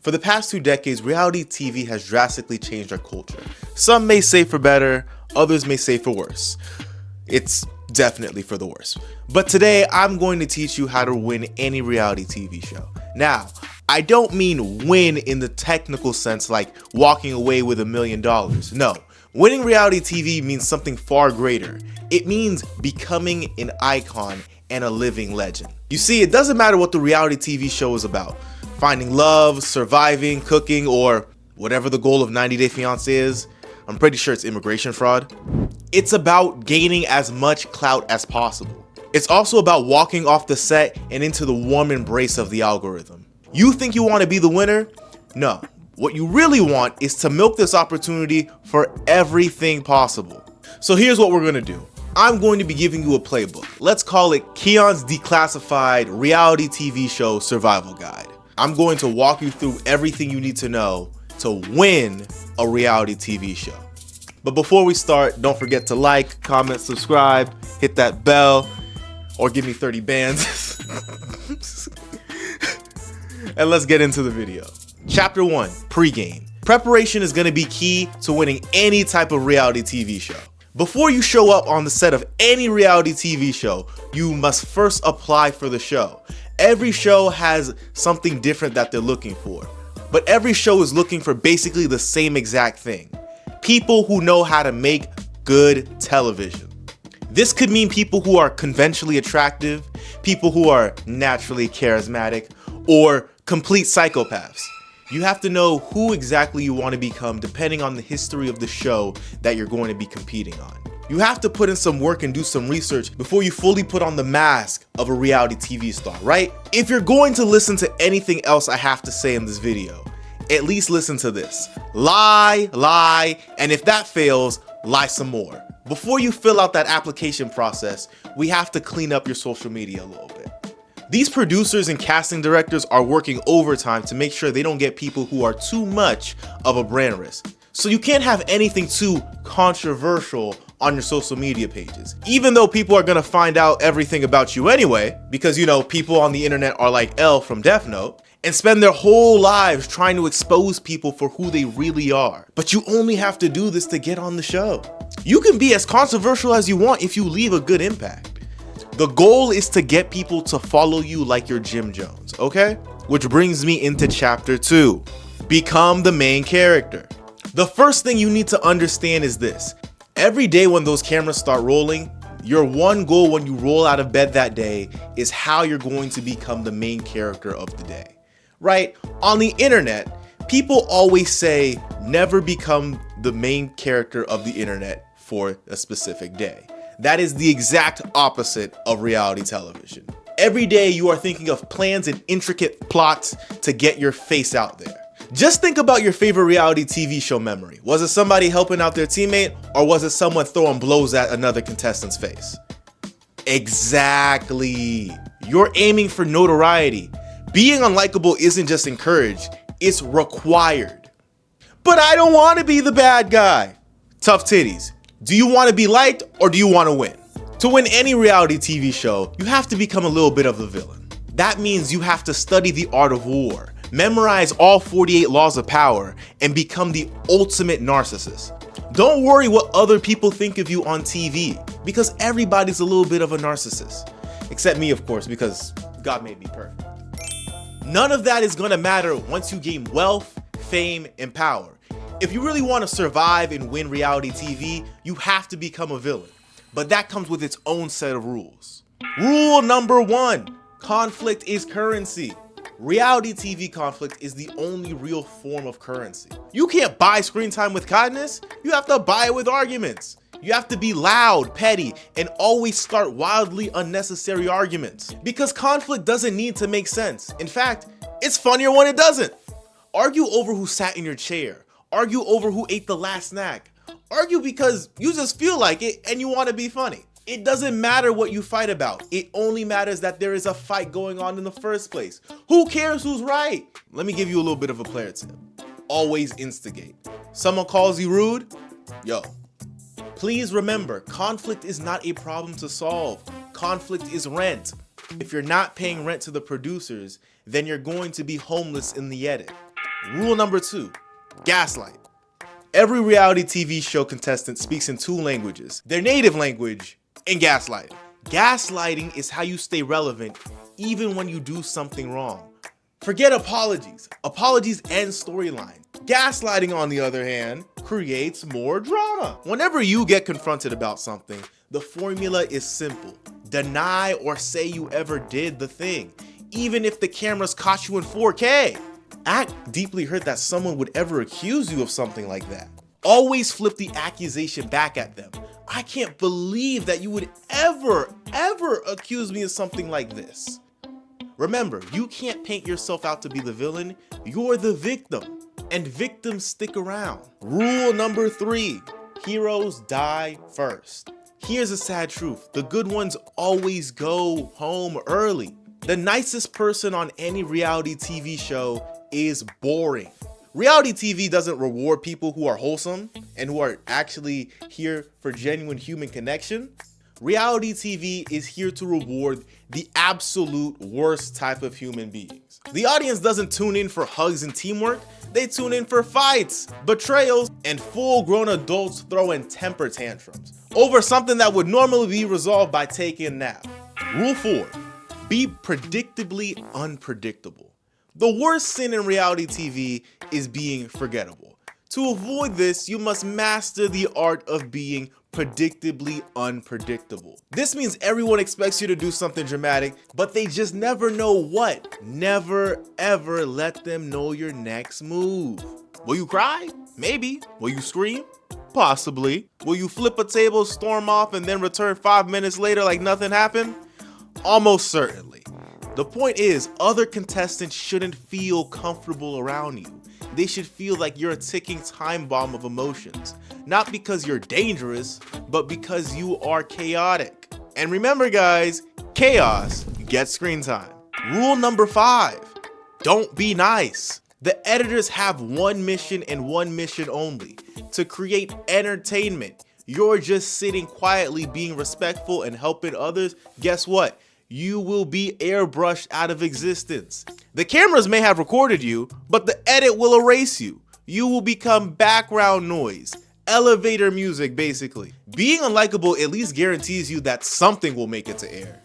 For the past 2 decades, reality TV has drastically changed our culture. Some may say for better, others may say for worse. It's definitely for the worse. But today, I'm going to teach you how to win any reality TV show. Now, I don't mean win in the technical sense like walking away with $1 million. No, winning reality TV means something far greater. It means becoming an icon and a living legend. You see, it doesn't matter what the reality TV show is about. Finding love, surviving, cooking, or whatever the goal of 90 Day Fiancé is. I'm pretty sure it's immigration fraud. It's about gaining as much clout as possible. It's also about walking off the set and into the warm embrace of the algorithm. You think you want to be the winner? No. What you really want is to milk this opportunity for everything possible. So here's what we're going to do. I'm going to be giving you a playbook. Let's call it Keon's Declassified Reality TV Show Survival Guide. I'm going to walk you through everything you need to know to win a reality TV show. But before we start, don't forget to like, comment, subscribe, hit that bell, or give me 30 bands. And let's get into the video. Chapter 1, pregame. Preparation is going to be key to winning any type of reality TV show. Before you show up on the set of any reality TV show, you must first apply for the show. Every show has something different that they're looking for, but every show is looking for basically the same exact thing. People who know how to make good television. This could mean people who are conventionally attractive, people who are naturally charismatic, or complete psychopaths. You have to know who exactly you want to become depending on the history of the show that you're going to be competing on. You have to put in some work and do some research before you fully put on the mask of a reality TV star, right? If you're going to listen to anything else I have to say in this video, at least listen to this. Lie, and if that fails, lie some more. Before you fill out that application process, we have to clean up your social media a little bit. These producers and casting directors are working overtime to make sure they don't get people who are too much of a brand risk. So you can't have anything too controversial on your social media pages. Even though people are gonna find out everything about you anyway, because you know, people on the internet are like L from Death Note, and spend their whole lives trying to expose people for who they really are. But you only have to do this to get on the show. You can be as controversial as you want if you leave a good impact. The goal is to get people to follow you like you're Jim Jones, okay? Which brings me into chapter 2. Become the main character. The first thing you need to understand is this. Every day when those cameras start rolling, your one goal when you roll out of bed that day is how you're going to become the main character of the day, right? On the internet, people always say never become the main character of the internet for a specific day. That is the exact opposite of reality television. Every day you are thinking of plans and intricate plots to get your face out there. Just think about your favorite reality TV show memory. Was it somebody helping out their teammate, or was it someone throwing blows at another contestant's face? Exactly. You're aiming for notoriety. Being unlikable isn't just encouraged, it's required. But I don't want to be the bad guy. Tough titties. Do you want to be liked, or do you want to win? To win any reality TV show, you have to become a little bit of the villain. That means you have to study the art of war, memorize all 48 laws of power, and become the ultimate narcissist. Don't worry what other people think of you on TV, because everybody's a little bit of a narcissist. Except me, of course, because God made me perfect. None of that is gonna matter once you gain wealth, fame, and power. If you really want to survive and win reality TV, you have to become a villain. But that comes with its own set of rules. Rule number 1, conflict is currency. Reality TV conflict is the only real form of currency. You can't buy screen time with kindness, you have to buy it with arguments. You have to be loud, petty, and always start wildly unnecessary arguments. Because conflict doesn't need to make sense. In fact, it's funnier when it doesn't. Argue over who sat in your chair. Argue over who ate the last snack. Argue because you just feel like it and you want to be funny. It doesn't matter what you fight about. It only matters that there is a fight going on in the first place. Who cares who's right? Let me give you a little bit of a player tip. Always instigate. Someone calls you rude? Yo. Please remember, conflict is not a problem to solve. Conflict is rent. If you're not paying rent to the producers, then you're going to be homeless in the edit. Rule number 2, gaslight. Every reality TV show contestant speaks in 2 languages, their native language and gaslighting. Gaslighting is how you stay relevant even when you do something wrong. Forget apologies end storyline. Gaslighting, on the other hand, creates more drama. Whenever you get confronted about something, the formula is simple. Deny or say you ever did the thing, even if the cameras caught you in 4K. Act deeply hurt that someone would ever accuse you of something like that. Always flip the accusation back at them. I can't believe that you would ever accuse me of something like this. Remember, you can't paint yourself out to be the villain, you're the victim, and victims stick around. Rule number 3, heroes die first. Here's a sad truth, the good ones always go home early. The nicest person on any reality TV show is boring. Reality TV doesn't reward people who are wholesome and who are actually here for genuine human connection. Reality TV is here to reward the absolute worst type of human beings. The audience doesn't tune in for hugs and teamwork, they tune in for fights, betrayals, and full-grown adults throwing temper tantrums over something that would normally be resolved by taking a nap. Rule 4, be predictably unpredictable. The worst sin in reality TV is being forgettable. To avoid this, you must master the art of being predictably unpredictable. This means everyone expects you to do something dramatic, but they just never know what. Never ever let them know your next move. Will you cry? Maybe. Will you scream? Possibly. Will you flip a table, storm off, and then return 5 minutes later like nothing happened? Almost certainly. The point is, other contestants shouldn't feel comfortable around you. They should feel like you're a ticking time bomb of emotions. Not because you're dangerous, but because you are chaotic. And remember guys, chaos gets screen time. Rule number 5, don't be nice. The editors have one mission and one mission only, to create entertainment. You're just sitting quietly being respectful and helping others. Guess what? You will be airbrushed out of existence. The cameras may have recorded you, but the edit will erase you. You will become background noise, elevator music basically. Being unlikable at least guarantees you that something will make it to air.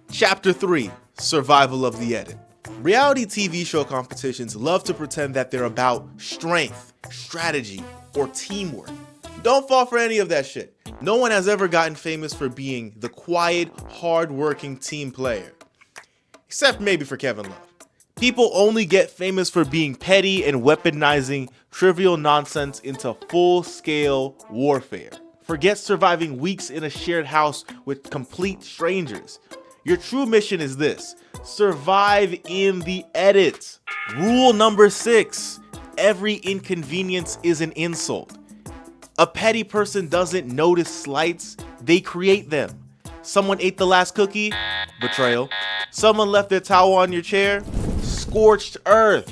Chapter 3, survival of the edit. Reality TV show competitions love to pretend that they're about strength, strategy, or teamwork. Don't fall for any of that shit. No one has ever gotten famous for being the quiet, hard-working team player. Except maybe for Kevin Love. People only get famous for being petty and weaponizing trivial nonsense into full-scale warfare. Forget surviving weeks in a shared house with complete strangers. Your true mission is this: survive in the edit. Rule number 6, every inconvenience is an insult. A petty person doesn't notice slights, they create them. Someone ate the last cookie? Betrayal. Someone left their towel on your chair? Scorched earth.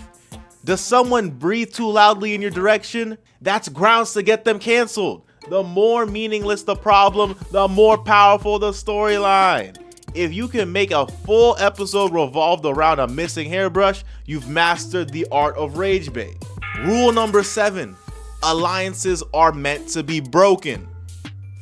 Does someone breathe too loudly in your direction? That's grounds to get them canceled. The more meaningless the problem, the more powerful the storyline. If you can make a full episode revolved around a missing hairbrush, you've mastered the art of rage bait. Rule number 7. Alliances are meant to be broken.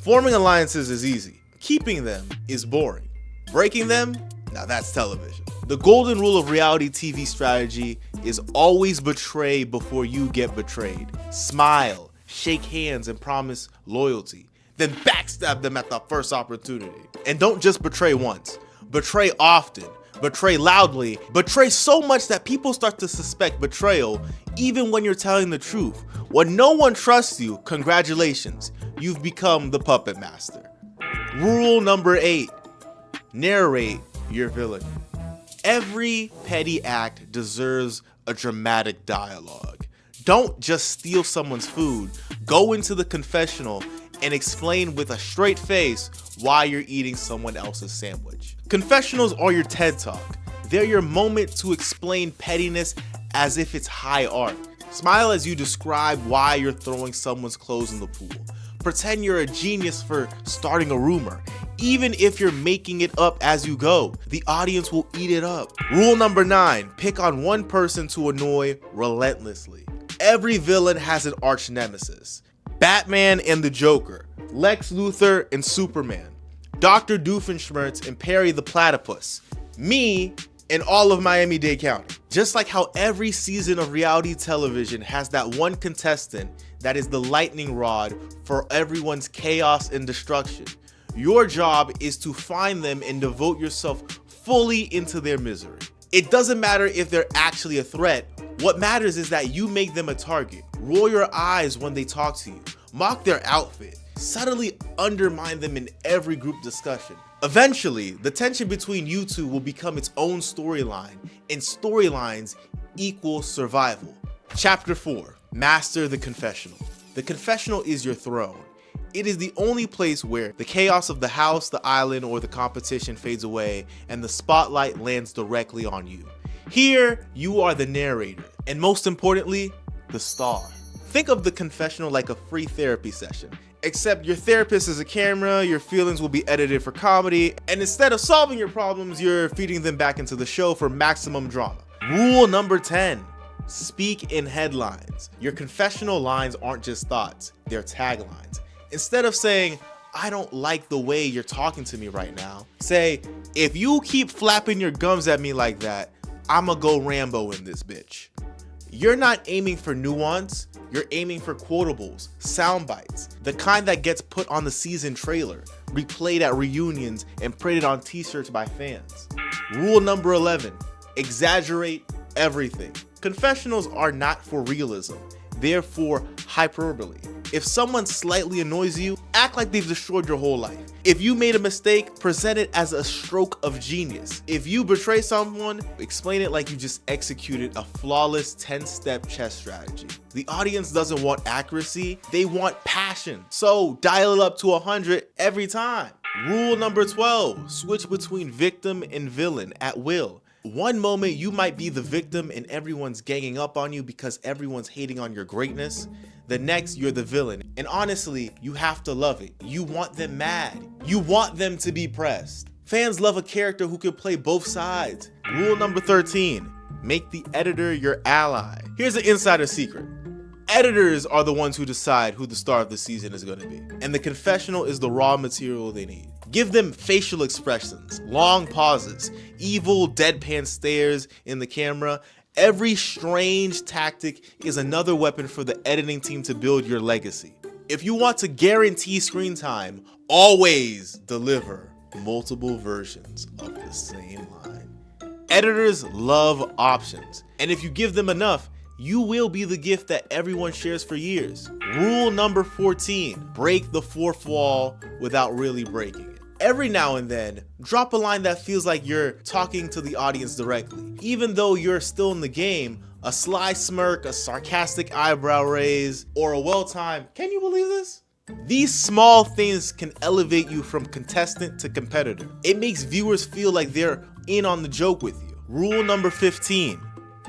Forming alliances is easy. Keeping them is boring. Breaking them? Now that's television. The golden rule of reality TV strategy is always betray before you get betrayed. Smile, shake hands, and promise loyalty. Then backstab them at the first opportunity. And don't just betray once. Betray often. Betray loudly. Betray so much that people start to suspect betrayal even when you're telling the truth. When no one trusts you, congratulations, you've become the puppet master. Rule number 8, narrate your villain. Every petty act deserves a dramatic dialogue. Don't just steal someone's food. Go into the confessional and explain with a straight face why you're eating someone else's sandwich. Confessionals are your TED Talk. They're your moment to explain pettiness as if it's high art. Smile as you describe why you're throwing someone's clothes in the pool. Pretend you're a genius for starting a rumor. Even if you're making it up as you go, the audience will eat it up. Rule number 9, pick on one person to annoy relentlessly. Every villain has an arch nemesis. Batman and the Joker, Lex Luthor and Superman, Dr. Doofenshmirtz and Perry the Platypus, me and all of Miami-Dade County. Just like how every season of reality television has that one contestant that is the lightning rod for everyone's chaos and destruction, your job is to find them and devote yourself fully into their misery. It doesn't matter if they're actually a threat. What matters is that you make them a target. Roll your eyes when they talk to you. Mock their outfit. Subtly undermine them in every group discussion. Eventually, the tension between you two will become its own storyline, and storylines equal survival. Chapter 4, Master the Confessional. The confessional is your throne. It is the only place where the chaos of the house, the island, or the competition fades away and the spotlight lands directly on you. Here, you are the narrator, and most importantly, the star. Think of the confessional like a free therapy session, except your therapist is a camera, your feelings will be edited for comedy, and instead of solving your problems, you're feeding them back into the show for maximum drama. Rule number 10, speak in headlines. Your confessional lines aren't just thoughts, they're taglines. Instead of saying, I don't like the way you're talking to me right now, say, if you keep flapping your gums at me like that, I'ma go Rambo in this bitch. You're not aiming for nuance, you're aiming for quotables, sound bites, the kind that gets put on the season trailer, replayed at reunions, and printed on t-shirts by fans. Rule number 11, exaggerate everything. Confessionals are not for realism, they're for hyperbole. If someone slightly annoys you, act like they've destroyed your whole life. If you made a mistake, present it as a stroke of genius. If you betray someone, explain it like you just executed a flawless 10-step chess strategy. The audience doesn't want accuracy, they want passion. So dial it up to 100 every time. Rule number 12, switch between victim and villain at will. One moment you might be the victim and everyone's ganging up on you because everyone's hating on your greatness. The next, you're the villain. And honestly, you have to love it. You want them mad. You want them to be pressed. Fans love a character who can play both sides. Rule number 13, make the editor your ally. Here's an insider secret. Editors are the ones who decide who the star of the season is going to be. And the confessional is the raw material they need. Give them facial expressions, long pauses, evil deadpan stares in the camera. Every strange tactic is another weapon for the editing team to build your legacy. If you want to guarantee screen time, always deliver multiple versions of the same line. Editors love options, and if you give them enough, you will be the gift that everyone shares for years. Rule number 14, break the fourth wall without really breaking it. Every now and then, drop a line that feels like you're talking to the audience directly. Even though you're still in the game, a sly smirk, a sarcastic eyebrow raise, or a well-timed, can you believe this? These small things can elevate you from contestant to competitor. It makes viewers feel like they're in on the joke with you. Rule number 15,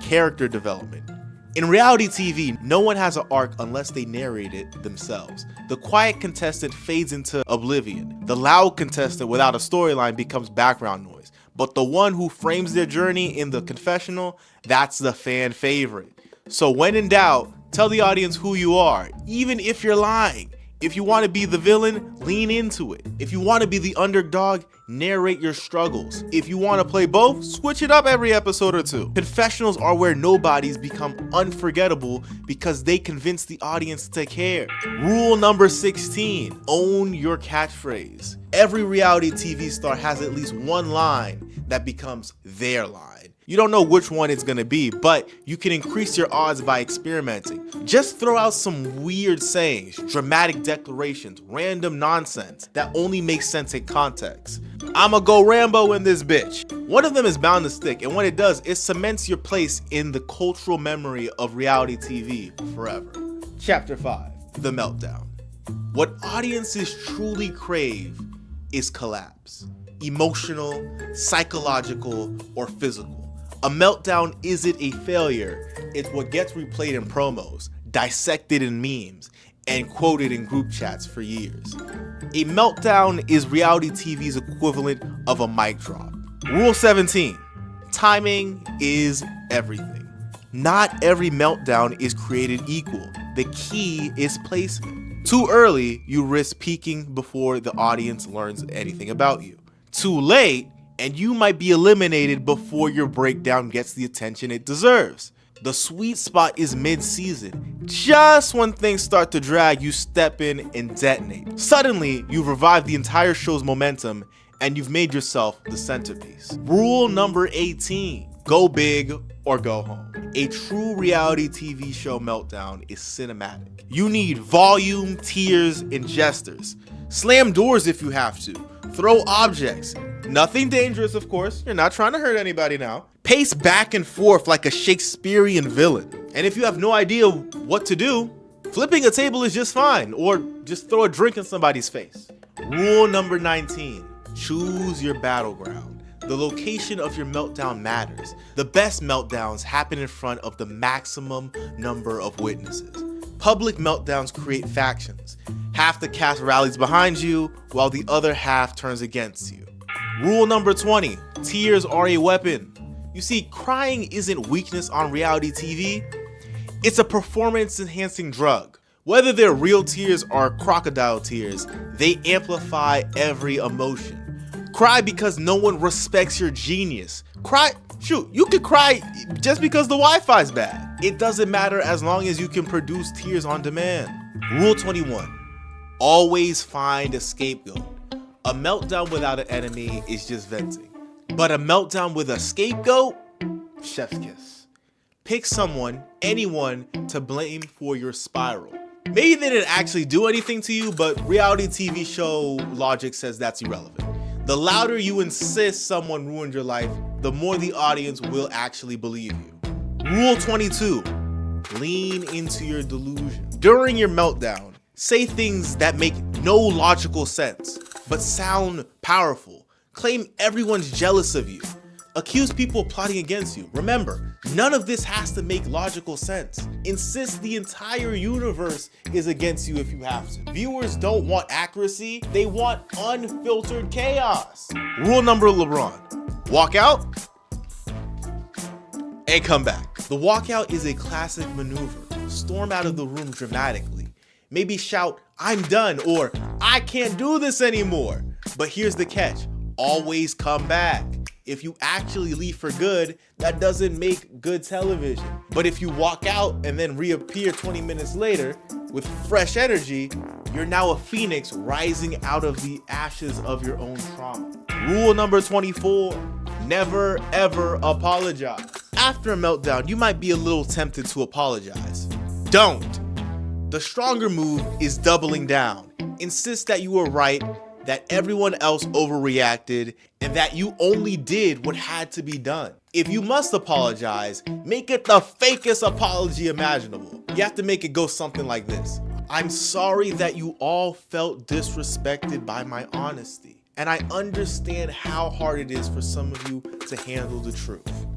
character development. In reality TV, no one has an arc unless they narrate it themselves. The quiet contestant fades into oblivion. The loud contestant without a storyline becomes background noise. But the one who frames their journey in the confessional, that's the fan favorite. So when in doubt, tell the audience who you are, even if you're lying. If you want to be the villain, lean into it. If you want to be the underdog, narrate your struggles. If you want to play both, switch it up every episode or two. Confessionals are where nobodies become unforgettable because they convince the audience to care. Rule number 16, own your catchphrase. Every reality TV star has at least one line that becomes their line. You don't know which one it's gonna be, but you can increase your odds by experimenting. Just throw out some weird sayings, dramatic declarations, random nonsense that only makes sense in context. I'ma go Rambo in this bitch. One of them is bound to stick, and when it does, it cements your place in the cultural memory of reality TV forever. Chapter 5, The Meltdown. What audiences truly crave is collapse. Emotional, psychological, or physical. A meltdown isn't a failure, it's what gets replayed in promos, dissected in memes, and quoted in group chats for years. A meltdown is reality TV's equivalent of a mic drop. Rule 17. Timing is everything. Not every meltdown is created equal. The key is placement. Too early, you risk peaking before the audience learns anything about you. Too late, and you might be eliminated before your breakdown gets the attention it deserves. The sweet spot is mid-season. Just when things start to drag, you step in and detonate. Suddenly, you've revived the entire show's momentum and you've made yourself the centerpiece. Rule number 18, go big or go home. A true reality TV show meltdown is cinematic. You need volume, tears, and gestures. Slam doors if you have to. Throw objects. Nothing dangerous, of course. You're not trying to hurt anybody now. Pace back and forth like a Shakespearean villain. And if you have no idea what to do, flipping a table is just fine, or just throw a drink in somebody's face. Rule number 19, choose your battleground. The location of your meltdown matters. The best meltdowns happen in front of the maximum number of witnesses. Public meltdowns create factions. Half the cast rallies behind you, while the other half turns against you. Rule number 20, tears are a weapon. You see, crying isn't weakness on reality TV. It's a performance-enhancing drug. Whether they're real tears or crocodile tears, they amplify every emotion. Cry because no one respects your genius. You could cry just because the Wi-Fi's bad. It doesn't matter as long as you can produce tears on demand. Rule 21, always find a scapegoat. A meltdown without an enemy is just venting. But a meltdown with a scapegoat? Chef's kiss. Pick someone, anyone, to blame for your spiral. Maybe they didn't actually do anything to you, but reality TV show logic says that's irrelevant. The louder you insist someone ruined your life, the more the audience will actually believe you. Rule 22, lean into your delusion. During your meltdown, say things that make no logical sense, but sound powerful. Claim everyone's jealous of you. Accuse people of plotting against you. Remember, none of this has to make logical sense. Insist the entire universe is against you if you have to. Viewers don't want accuracy, they want unfiltered chaos. Rule number LeBron, walk out and come back. The walkout is a classic maneuver. Storm out of the room dramatically. Maybe shout, "I'm done," or "I can't do this anymore." But here's the catch, always come back. If you actually leave for good, that doesn't make good television. But if you walk out and then reappear 20 minutes later with fresh energy, you're now a phoenix rising out of the ashes of your own trauma. Rule number 24, never ever apologize. After a meltdown, you might be a little tempted to apologize. Don't. The stronger move is doubling down. Insist that you were right, that everyone else overreacted, and that you only did what had to be done. If you must apologize, make it the fakest apology imaginable. You have to make it go something like this. I'm sorry that you all felt disrespected by my honesty, and I understand how hard it is for some of you to handle the truth.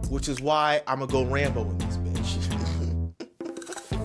Which is why I'm gonna go Rambo in this bitch.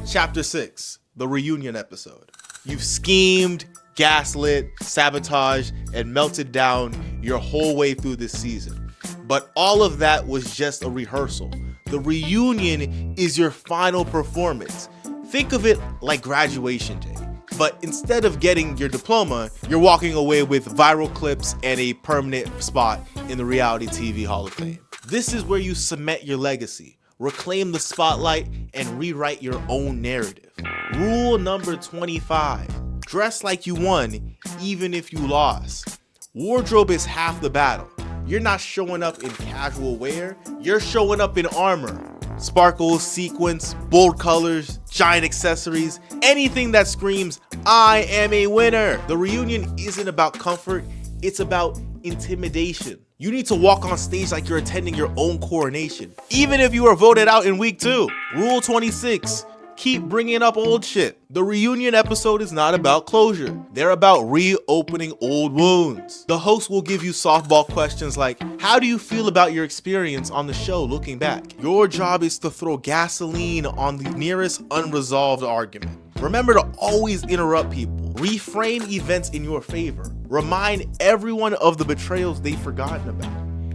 Chapter 6, the reunion episode. You've schemed, gaslit, sabotaged, and melted down your whole way through this season. But all of that was just a rehearsal. The reunion is your final performance. Think of it like graduation day. But instead of getting your diploma, you're walking away with viral clips and a permanent spot in the Reality TV Hall of Fame. This is where you cement your legacy, reclaim the spotlight, and rewrite your own narrative. Rule number 25. Dress like you won, even if you lost. Wardrobe is half the battle. You're not showing up in casual wear, you're showing up in armor. Sparkles, sequins, bold colors, giant accessories, anything that screams, "I am a winner." The reunion isn't about comfort, it's about intimidation. You need to walk on stage like you're attending your own coronation, even if you were voted out in week 2. Rule 26. Keep bringing up old shit. The reunion episode is not about closure. They're about reopening old wounds. The host will give you softball questions like, how do you feel about your experience on the show looking back? Your job is to throw gasoline on the nearest unresolved argument. Remember to always interrupt people. Reframe events in your favor. Remind everyone of the betrayals they've forgotten about.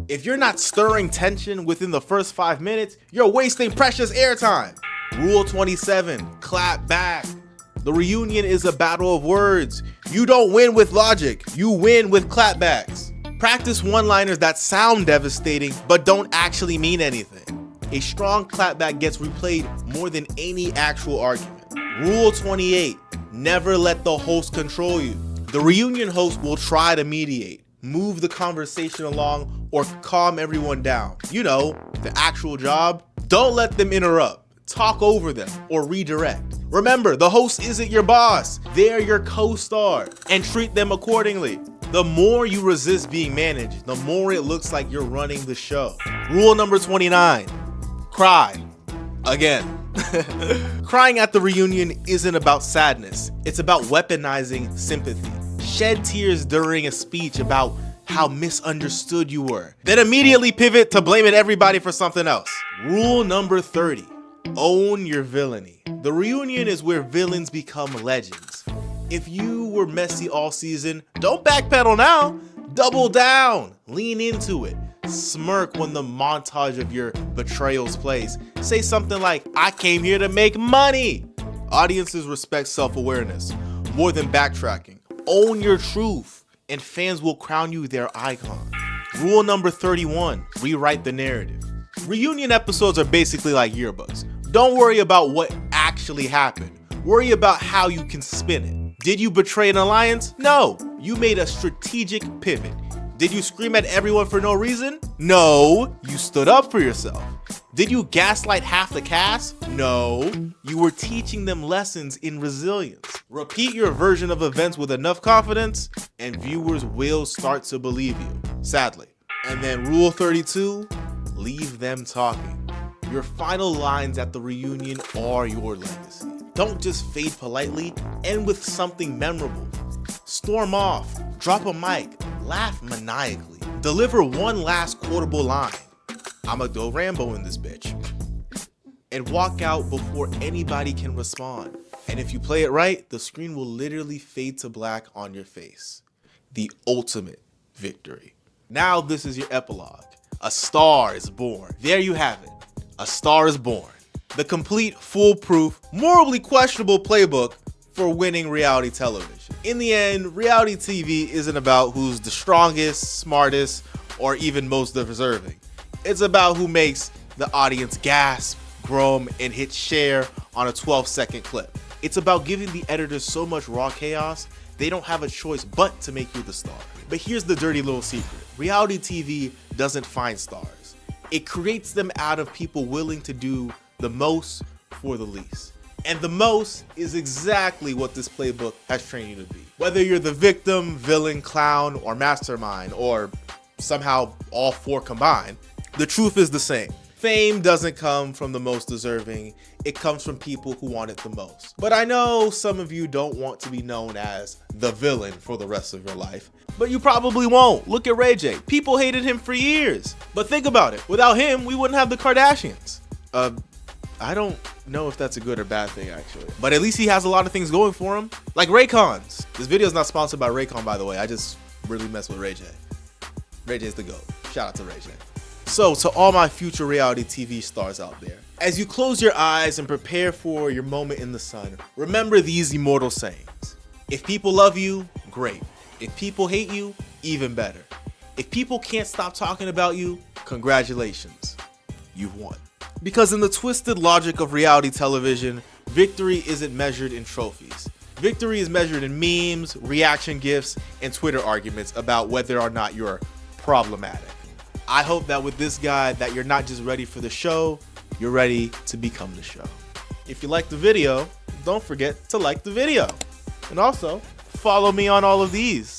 If you're not stirring tension within the first 5 minutes, you're wasting precious airtime. Rule 27, clap back. The reunion is a battle of words. You don't win with logic, you win with clapbacks. Practice one-liners that sound devastating but don't actually mean anything. A strong clapback gets replayed more than any actual argument. Rule 28, never let the host control you. The reunion host will try to mediate, move the conversation along, or calm everyone down. You know, the actual job. Don't let them interrupt, talk over them, or redirect. Remember, the host isn't your boss, they're your co-star, and treat them accordingly. The more you resist being managed, the more it looks like you're running the show. Rule number 29, cry. Again. Crying at the reunion isn't about sadness, it's about weaponizing sympathy. Shed tears during a speech about how misunderstood you were, then immediately pivot to blaming everybody for something else. Rule number 30, own your villainy. The reunion is where villains become legends. If you were messy all season, don't backpedal now. Double down, lean into it. Smirk when the montage of your betrayals plays. Say something like, I came here to make money. Audiences respect self-awareness more than backtracking. Own your truth, and fans will crown you their icon. Rule number 31, rewrite the narrative. Reunion episodes are basically like yearbooks. Don't worry about what actually happened. Worry about how you can spin it. Did you betray an alliance? No, you made a strategic pivot. Did you scream at everyone for no reason? No, you stood up for yourself. Did you gaslight half the cast? No, you were teaching them lessons in resilience. Repeat your version of events with enough confidence, and viewers will start to believe you, sadly. And then rule 32, leave them talking. Your final lines at the reunion are your legacy. Don't just fade politely, end with something memorable. Storm off, drop a mic, laugh maniacally. Deliver one last quotable line. I'ma go Rambo in this bitch. And walk out before anybody can respond. And if you play it right, the screen will literally fade to black on your face. The ultimate victory. Now this is your epilogue. A star is born. There you have it. A star is born. The complete, foolproof, morally questionable playbook for winning reality television. In the end, reality TV isn't about who's the strongest, smartest, or even most deserving. It's about who makes the audience gasp, groan, and hit share on a 12-second clip. It's about giving the editors so much raw chaos, they don't have a choice but to make you the star. But here's the dirty little secret. Reality TV doesn't find stars. It creates them out of people willing to do the most for the least. And the most is exactly what this playbook has trained you to be. Whether you're the victim, villain, clown, or mastermind, or somehow all four combined, the truth is the same. Fame doesn't come from the most deserving, it comes from people who want it the most. But I know some of you don't want to be known as the villain for the rest of your life, but you probably won't. Look at Ray J. People hated him for years. But think about it, without him, we wouldn't have the Kardashians. I don't know if that's a good or bad thing, actually. But at least he has a lot of things going for him. Like Raycons. This video is not sponsored by Raycon, by the way. I just really mess with Ray J. Ray J's the GOAT. Shout out to Ray J. So, to all my future reality TV stars out there, as you close your eyes and prepare for your moment in the sun, remember these immortal sayings. If people love you, great. If people hate you, even better. If people can't stop talking about you, congratulations. You've won. Because in the twisted logic of reality television, victory isn't measured in trophies. Victory is measured in memes, reaction gifs, and Twitter arguments about whether or not you're problematic. I hope that with this guide that you're not just ready for the show, you're ready to become the show. If you like the video, don't forget to like the video. And also, follow me on all of these.